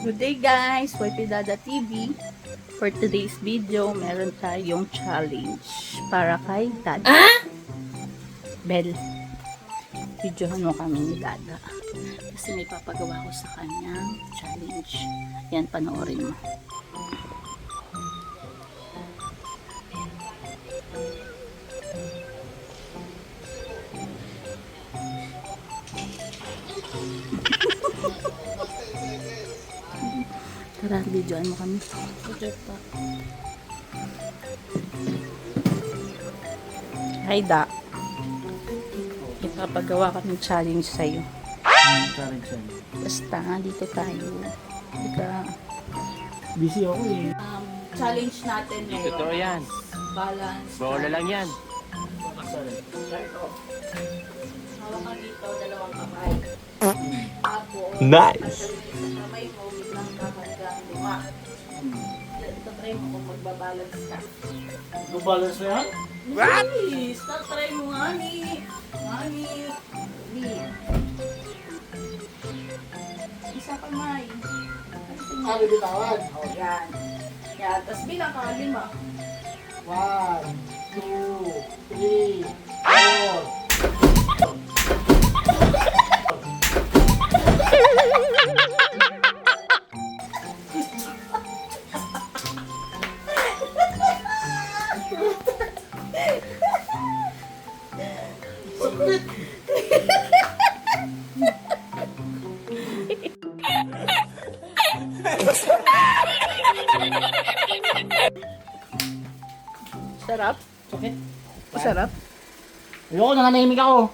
Good day guys, YP Dada TV. For today's video, meron tayong challenge para kay Dada. Bel, videohan mo kami ni Dada. Kasi may papagawa ko sa kanyang challenge. Yan, panoorin mo. Tara, videoan mo kami. Hi, Da. Ipapagawa kami challenge sa'yo. Challenge yan. Basta, dito tayo. Ika, Busy ako eh. challenge natin ngayon. Totoo yan. Balance. Bola lang yan. Hawak ka dito, dalawang kamay. Tapos, Nice. sa kamay mo, biglang kakaligang lima. Ito, try mo kung magbabalance ka. Balance na yan? What? Stop, try mo nga ni. Mami. Isa kamay. Ano bitawan? O, yan. Yan, tapos bilang ka lima. 1, 2, 3, 4. Sarap? Sakit. Sarap? Ayoko, nananahimik ako.